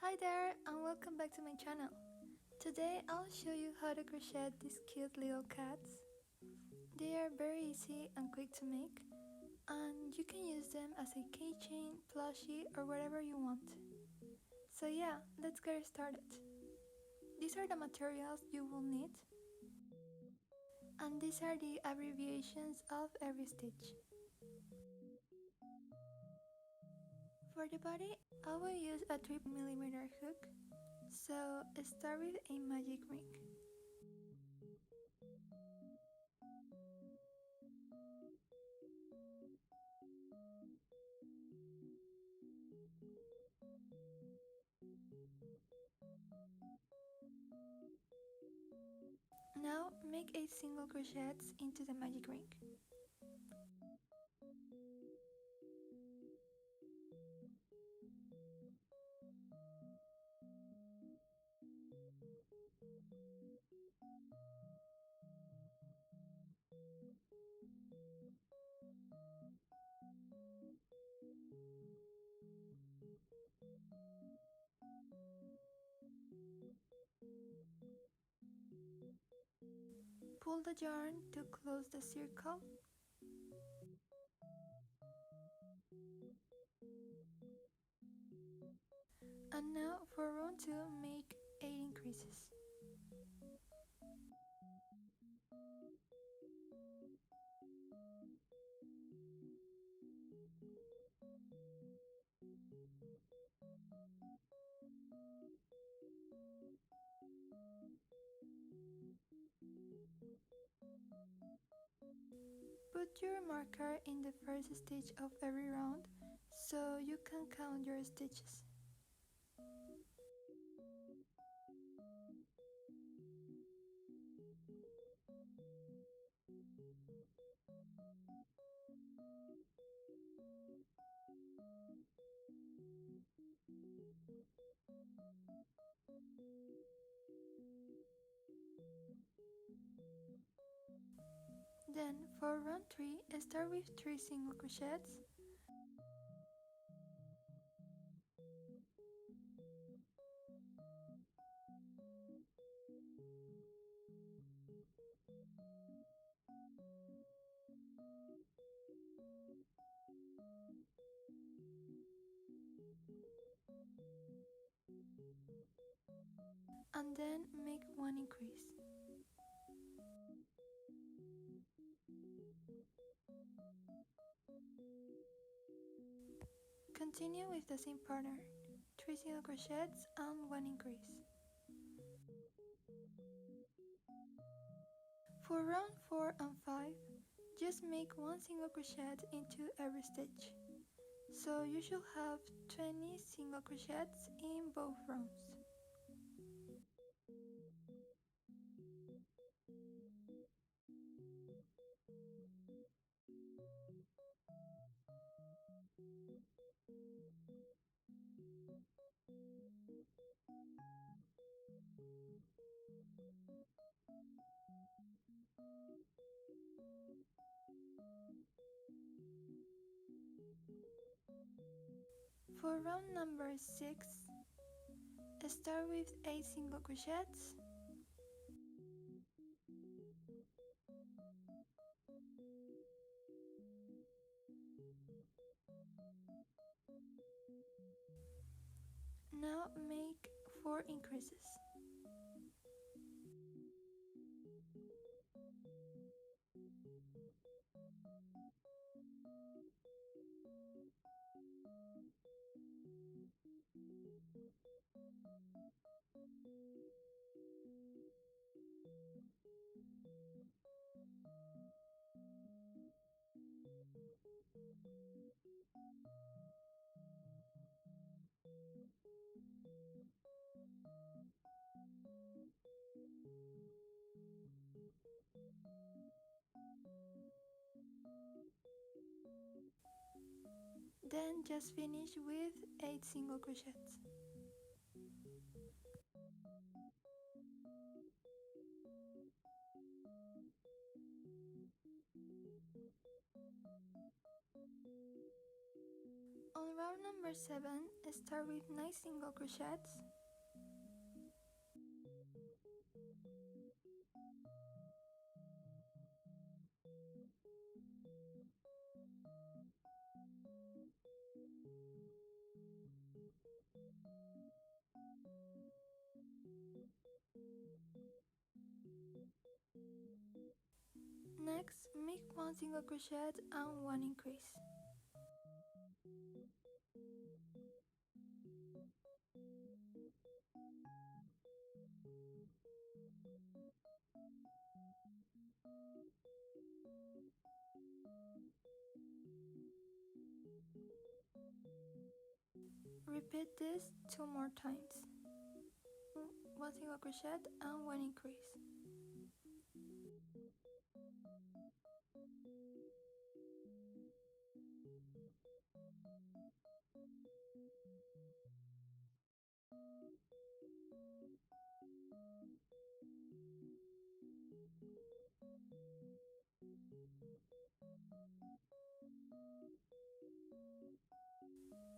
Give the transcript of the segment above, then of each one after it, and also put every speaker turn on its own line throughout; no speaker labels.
Hi there and welcome back to my channel. Today I'll show you how to crochet these cute little cats. They are very easy and quick to make, and you can use them as a keychain, plushie or whatever you want. So yeah, let's get started. These are the materials you will need, and these are the abbreviations of every stitch. For the body, I will use a 3mm hook, so start with a magic ring. Now make 8 single crochets into the magic ring. Pull the yarn to close the circle. And now for round 2, make 8 increases. Put your marker in the first stitch of every round so you can count your stitches. Then for round 3, start with 3 single crochets. And then make 1 increase. Continue with the same pattern, 3 single crochets and 1 increase. For round 4 and 5, just make 1 single crochet into every stitch. So you should have 20 single crochets in both rounds. For round number 6, start with 8 single crochets. Now make 4 increases. Then just finish with 8 single crochets. On round number 7, start with 9 single crochets. Next, make 1 single crochet and 1 increase. Repeat this 2 more times. 1 single crochet and 1 increase.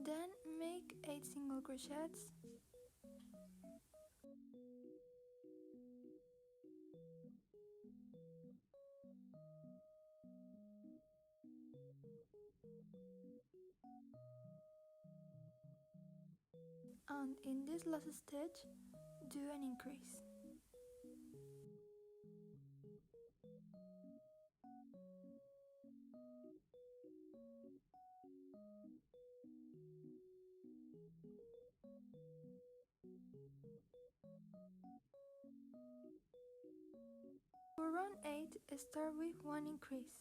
Then make 8 single crochets. And in this last stitch, do an increase. For round 8, start with 1 increase.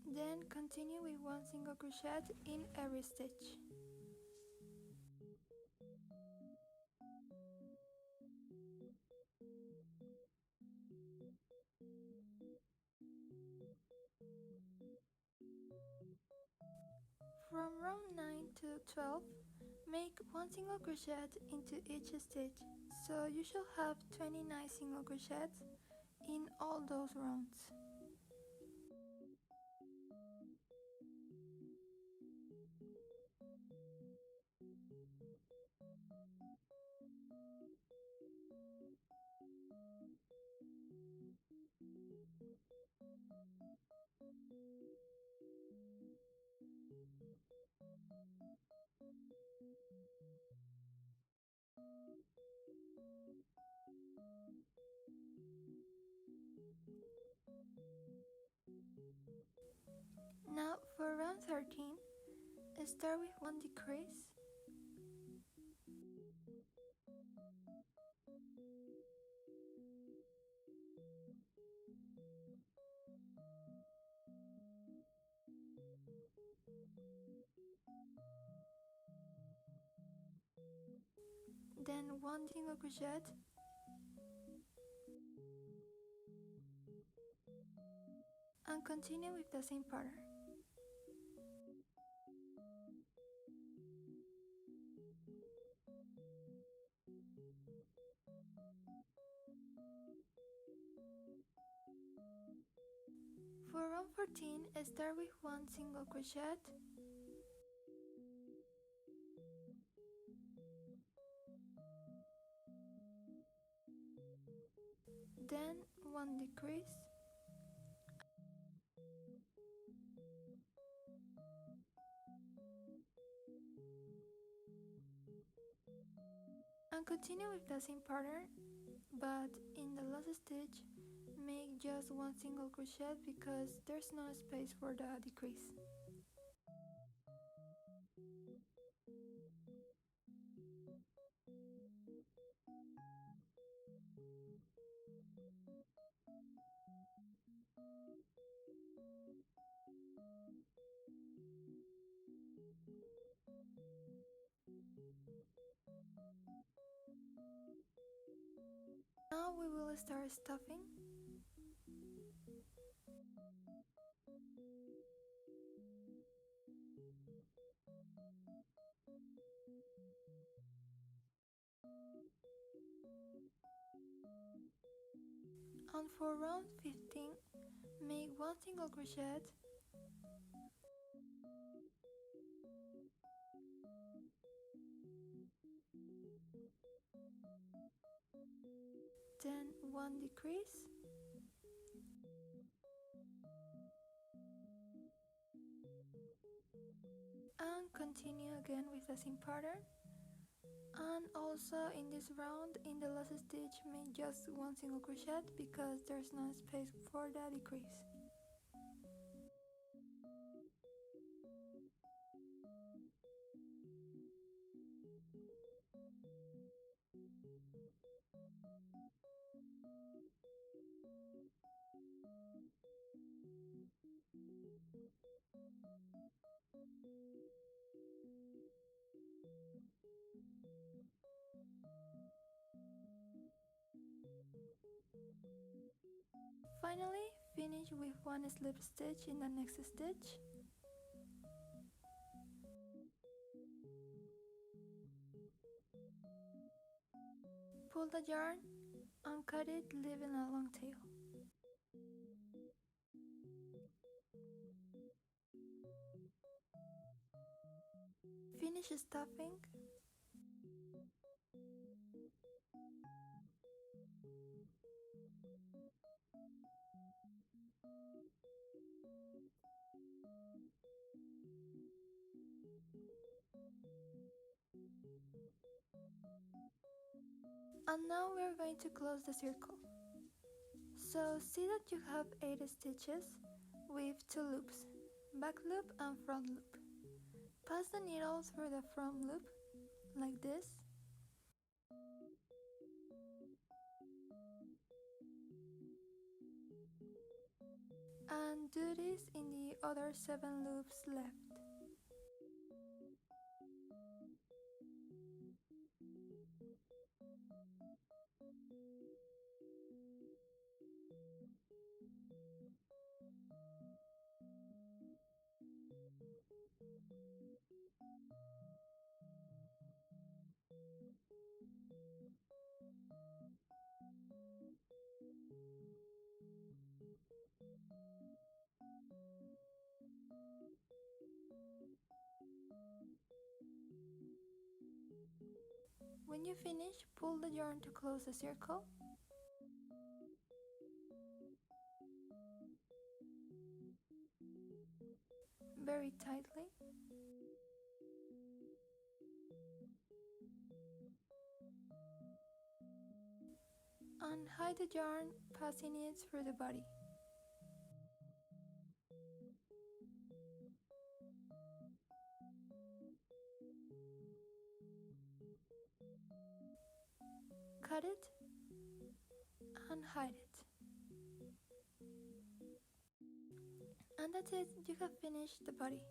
Then continue with 1 single crochet in every stitch. From round 9 to 12, make 1 single crochet into each stitch, so you should have 29 single crochets in all those rounds. Now for round 13, start with 1 decrease. Then 1 single crochet, and continue with the same pattern. For round 14, start with 1 single crochet, then 1 decrease, and continue with the same pattern, but in the last stitch make just 1 single crochet because there's no space for the decrease. Now we will start stuffing. And for round 15, make one single crochet, then one decrease, and continue again with the same pattern. And also in this round, in the last stitch, make just one single crochet because there's no space for the decrease. Finally, finish with one slip stitch in the next stitch. Pull the yarn and cut it, leaving a long tail. Finish stuffing. And now we are going to close the circle. So see that you have 8 stitches with 2 loops, back loop and front loop. Pass the needle through the front loop, like this. And do this in the other 7 loops left. When you finish, pull the yarn to close the circle. Very tightly. And hide the yarn, passing it through the body. Cut it and hide it. And that's it, you have finished the body.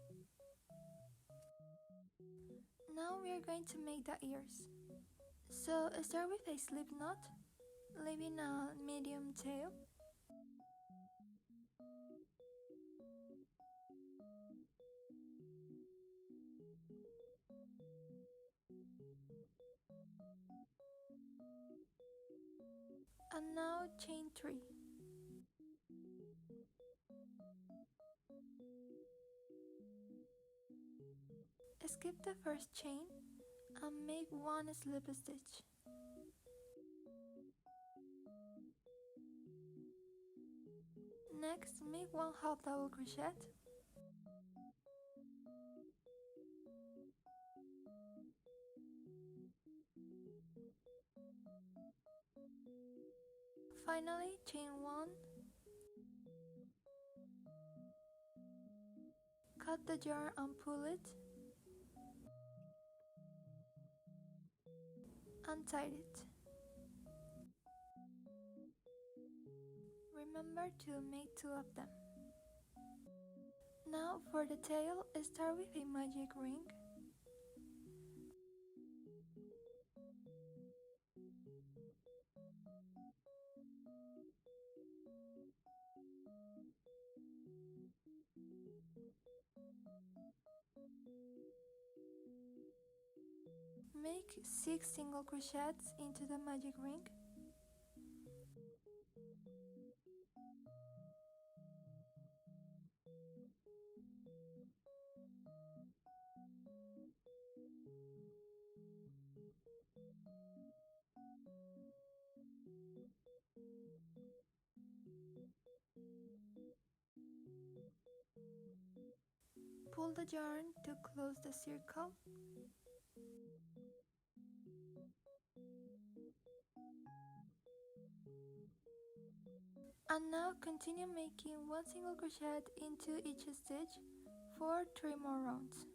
Now we are going to make the ears. So start with a slip knot, leaving a medium tail. And now chain 3. Skip the first chain and make one slip stitch. Next, make one half double crochet. Finally, chain 1. Cut the yarn and pull it. And tie it. Remember to make 2 of them. Now for the tail, start with a magic ring. Make 6 single crochets into the magic ring. Pull the yarn to close the circle. And now continue making 1 single crochet into each stitch for 3 more rounds.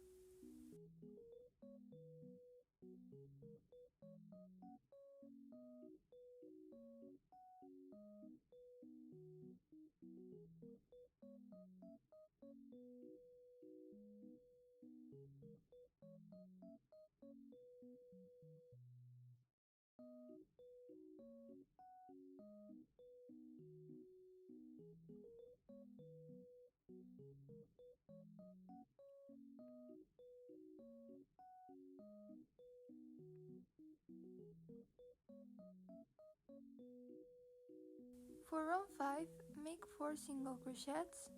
For round 5, make 4 single crochets.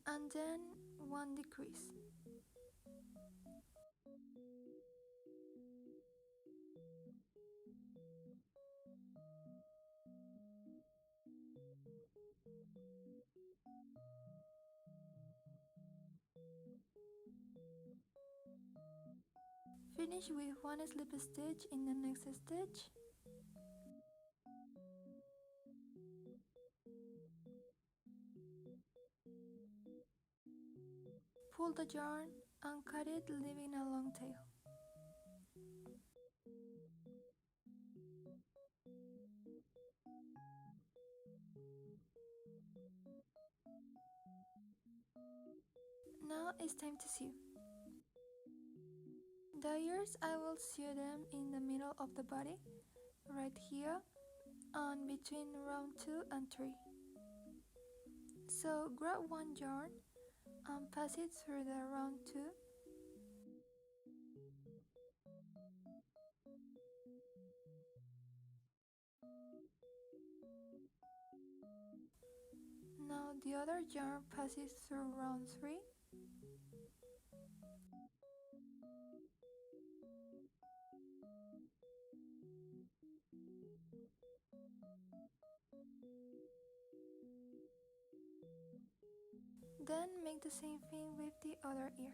And then 1 decrease. Finish with 1 slip stitch in the next stitch. Pull the yarn and cut it, leaving a long tail. Now it's time to sew. The ears, I will sew them in the middle of the body, right here, and between round 2 and 3. So grab 1 yarn and pass it through the round 2. Now the other yarn passes through round 3. Then make the same thing with the other ear.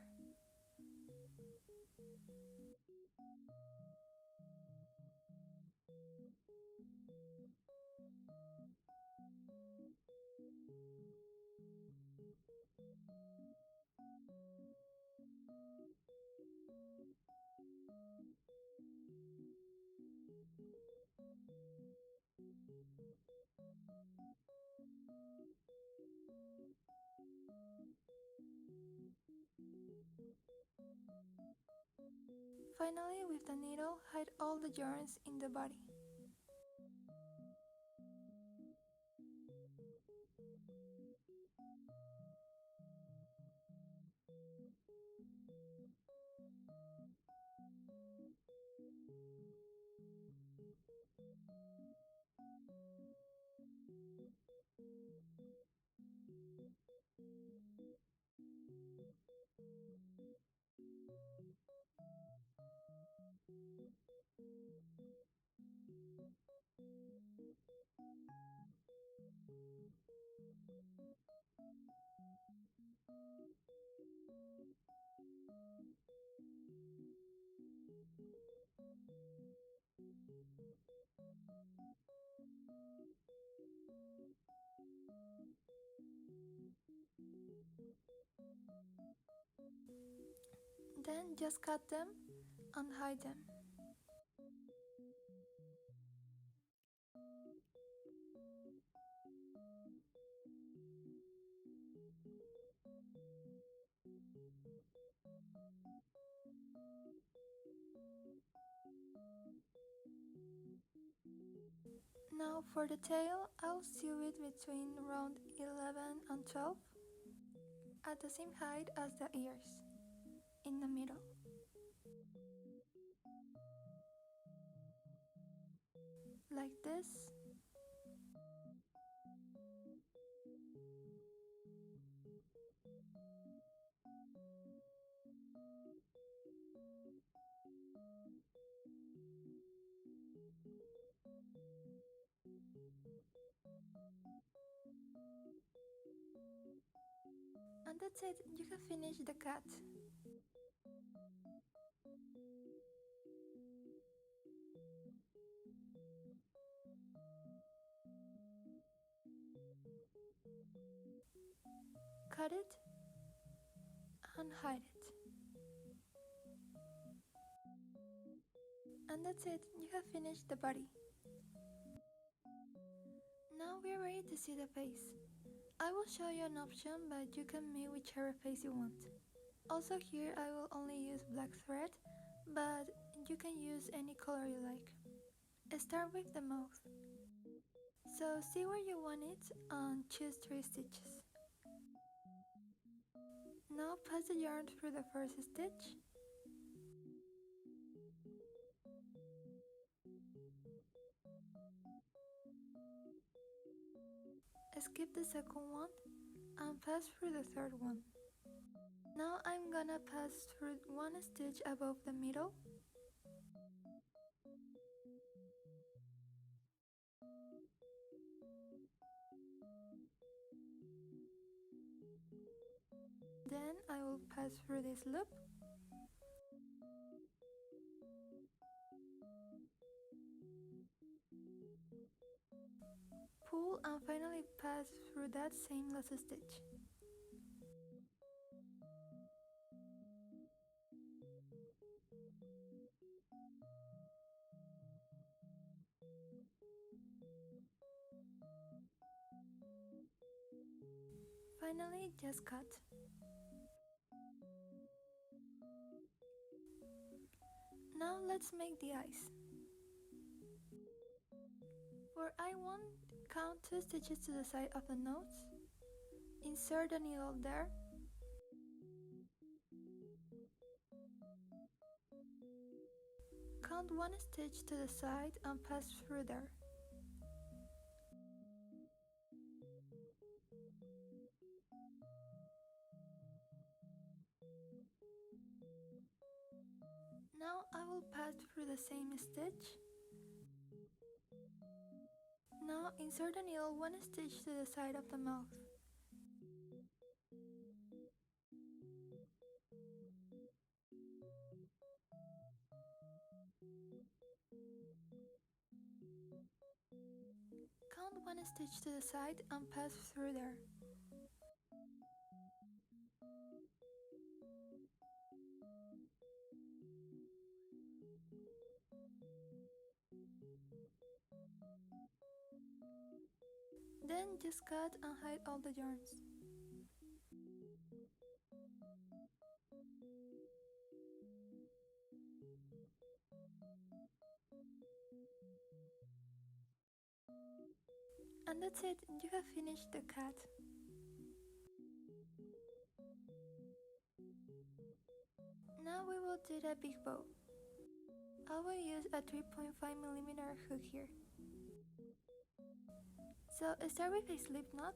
Finally, with the needle, hide all the yarns in the body. Then just cut them and hide them. Now for the tail, I'll sew it between round 11 and 12 at the same height as the ears, in the middle. Like this. And that's it, you have finished the cat. Cut it and hide it. And that's it, you have finished the body. Now we're ready to see the face. I will show you an option, but you can make whichever face you want. Also here I will only use black thread, but you can use any color you like. Start with the mouth. So see where you want it and choose 3 stitches. Now pass the yarn through the first stitch. Skip the second one and pass through the third one. Now I'm gonna pass through 1 stitch above the middle. Then I will pass through this loop. Pull and finally pass through that same last stitch. Finally, just cut. Now let's make the eyes. For eye 1, count 2 stitches to the side of the nose. Insert the needle there. Count 1 stitch to the side and pass through there. Now I will pass through the same stitch. Now insert the needle 1 stitch to the side of the mouth. Count 1 stitch to the side and pass through there. Then just cut and hide all the yarns. And that's it, you have finished the cat. Now we will do the big bow. I will use a 3.5mm hook here. So start with a slip knot.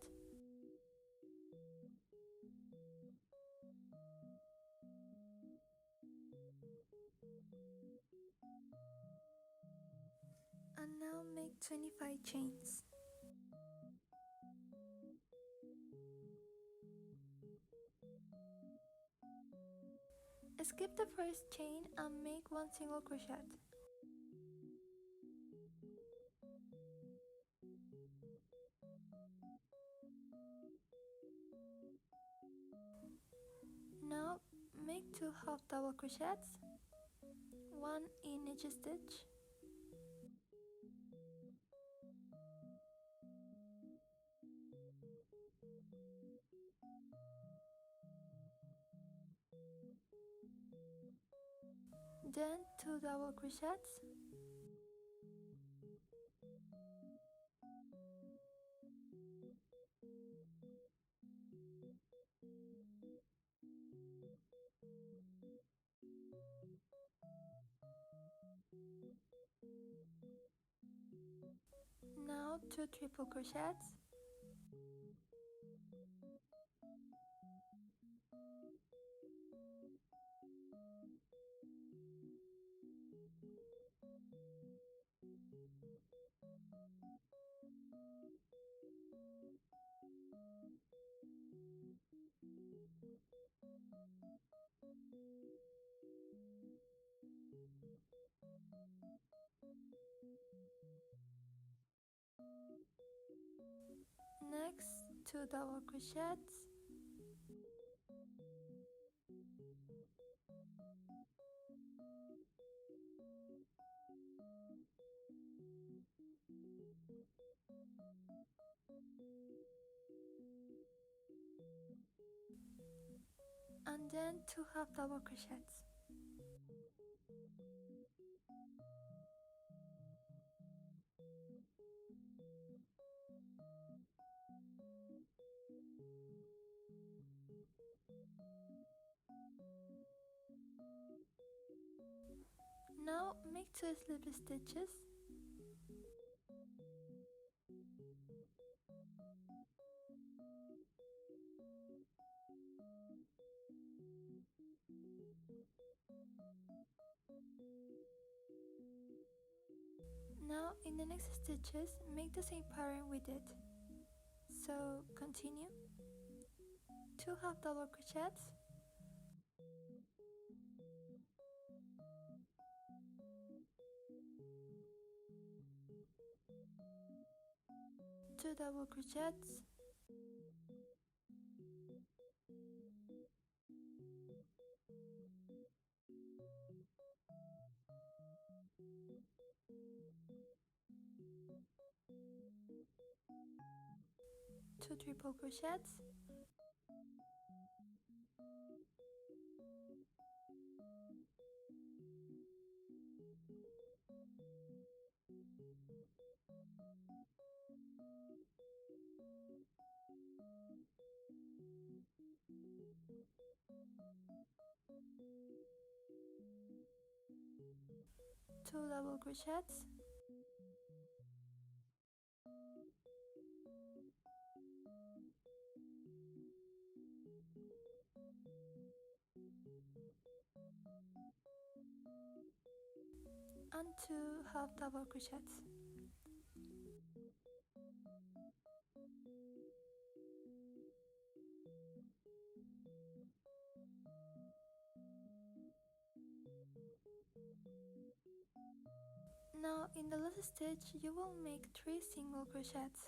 And now make 25 chains. Skip the first chain and make 1 single crochet. Now make 2 half double crochets, 1 in each stitch. Then 2 double crochets, Now 2 triple crochets, next 2 double crochets, and then 2 half double crochets. Now make 2 slip stitches, now in the next stitches make the same pattern we did. So continue, 2 half double crochets, 2 double crochets, 2 triple crochets, two double crochets, and 2 half double crochets. Now in the last stitch you will make 3 single crochets.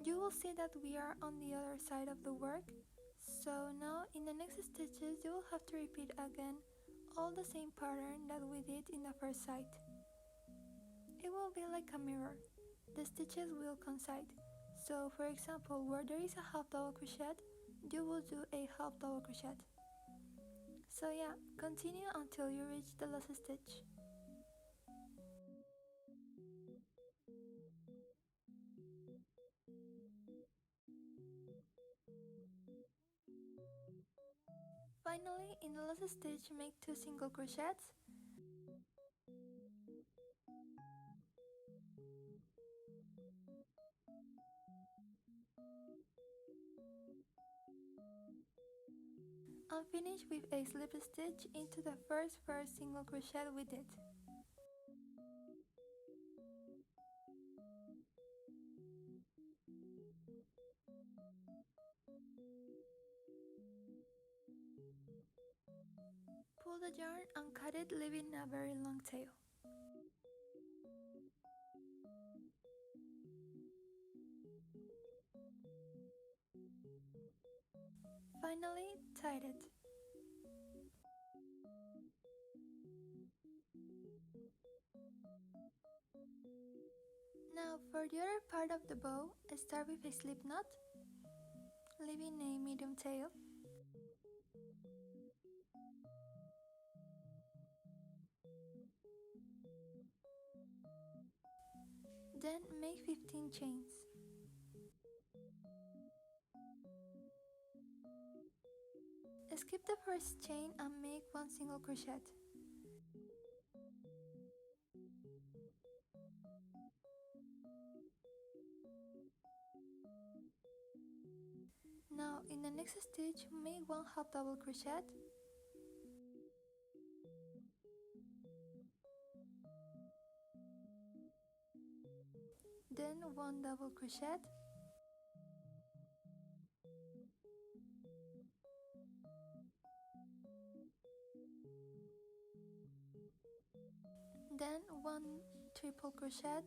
You will see that we are on the other side of the work, so now in the next stitches you will have to repeat again all the same pattern that we did in the first side. It will be like a mirror, the stitches will coincide, so for example where there is a half double crochet, you will do a half double crochet. So yeah, continue until you reach the last stitch. Finally, in the last stitch make 2 single crochets, and finish with a slip stitch into the first single crochet we did. Pull the yarn and cut it, leaving a very long tail. Finally, tie it. Now for the other part of the bow, start with a slip knot, leaving a medium tail. Then make 15 chains. Skip the first chain and make one single crochet. Now in the next stitch, make one half double crochet, then one double crochet, then one triple crochet,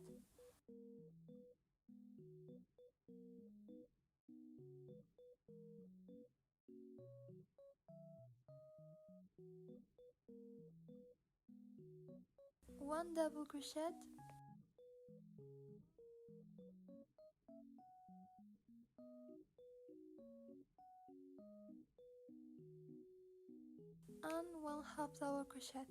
one double crochet, and one half double crochet.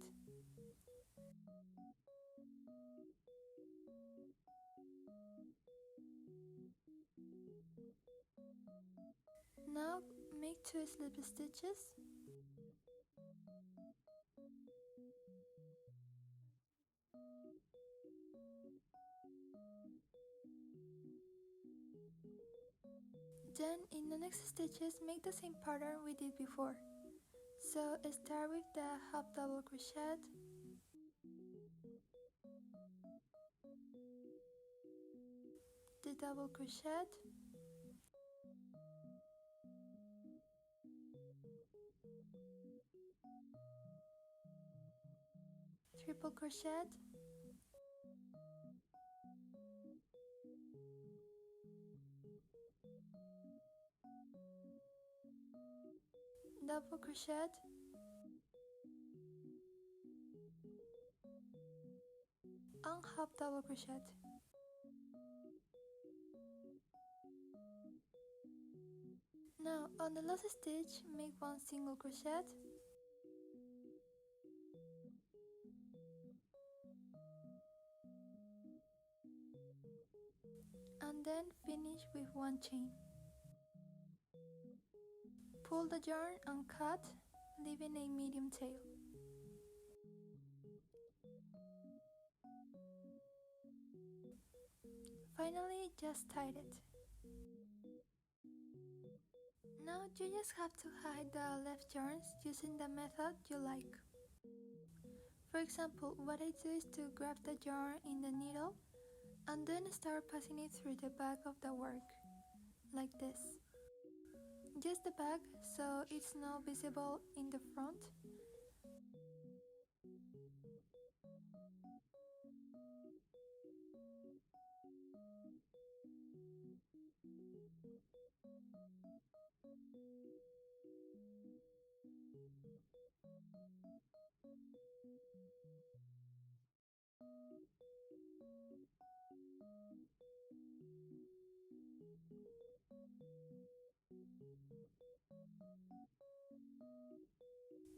Now make 2 slip stitches, then in the next stitches make the same pattern we did before. So start with the half double crochet, the double crochet, triple crochet, double crochet, and half double crochet. Now on the last stitch, make one single crochet, and then finish with one chain. Pull the yarn and cut, leaving a medium tail. Finally, just tie it. Now you just have to hide the left yarns using the method you like. For example, what I do is to grab the yarn in the needle and then start passing it through the back of the work, like this. Just the back, so it's not visible in the front.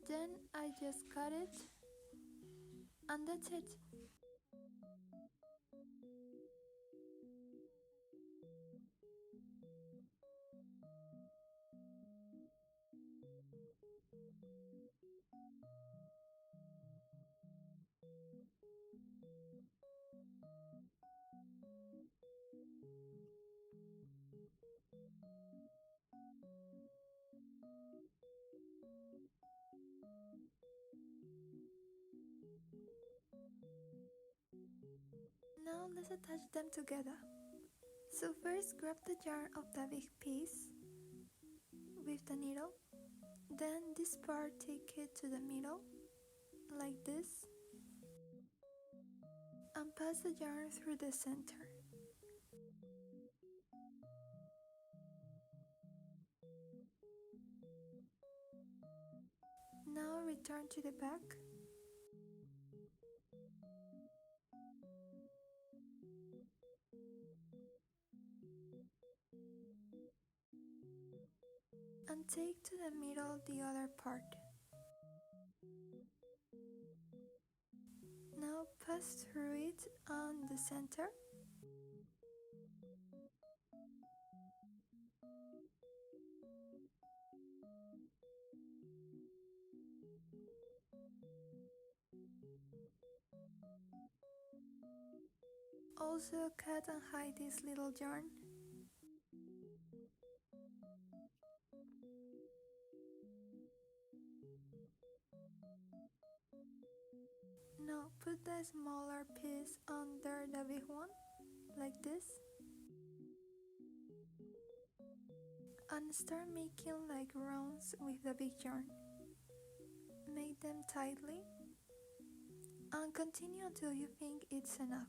Then I just cut it, and that's it. Now let's attach them together. So first grab the yarn of the big piece with the needle, then this part take it to the middle, like this, and pass the yarn through the center. Now return to the back. and take to the middle the other part. Now pass through it on the center. Also cut and hide this little yarn. Now put the smaller piece under the big one, like this. And start making like rounds with the big yarn. Make them tightly and continue until you think it's enough.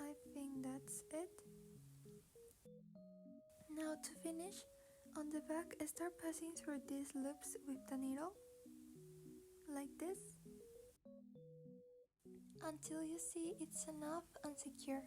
I think that's it. Now to finish, on the back start passing through these loops with the needle, like this, until you see it's enough and secure.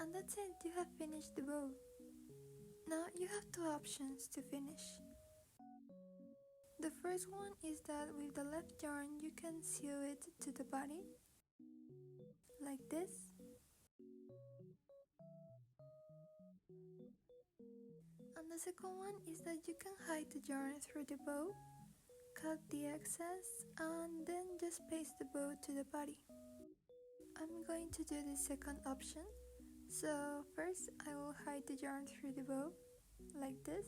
And that's it, you have finished the bow. Now you have two options to finish. The first one is that with the left yarn you can sew it to the body, like this. And the second one is that you can hide the yarn through the bow, cut the excess, and then just paste the bow to the body. I'm going to do the second option. So first I will hide the yarn through the bow, like this.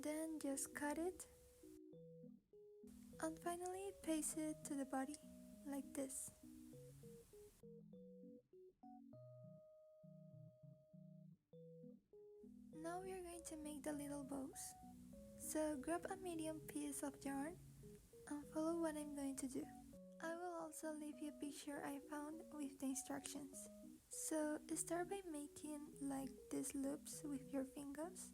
Then just cut it and finally paste it to the body, like this. Now we are going to make the little bows. So grab a medium piece of yarn and follow what I'm going to do. I will also leave you a picture I found with the instructions. So start by making like these loops with your fingers.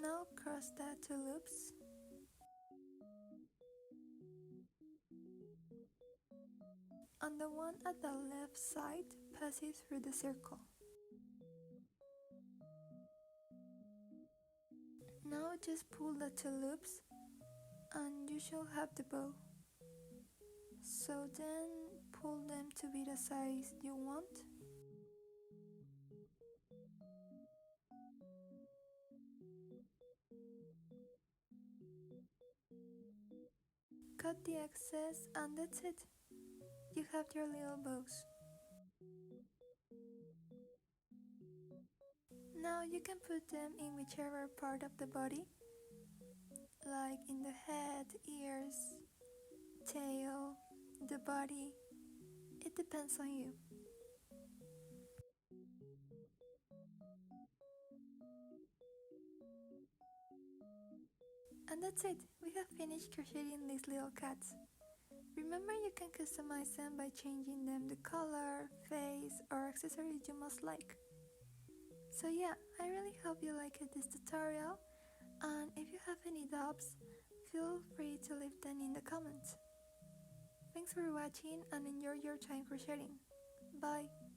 Now cross the two loops. And the one at the left side passes through the circle. Now just pull the two loops and you should have the bow. So then pull them to be the size you want. Cut the excess and that's it. You have your little bows. Now you can put them in whichever part of the body, like in the head, ears, tail, the body. It depends on you. And that's it, we have finished crocheting these little cats. Remember, you can customize them by changing them the color, face, or accessories you most like. So yeah, I really hope you liked this tutorial, and if you have any doubts, feel free to leave them in the comments. Thanks for watching and enjoy your time crocheting. Bye!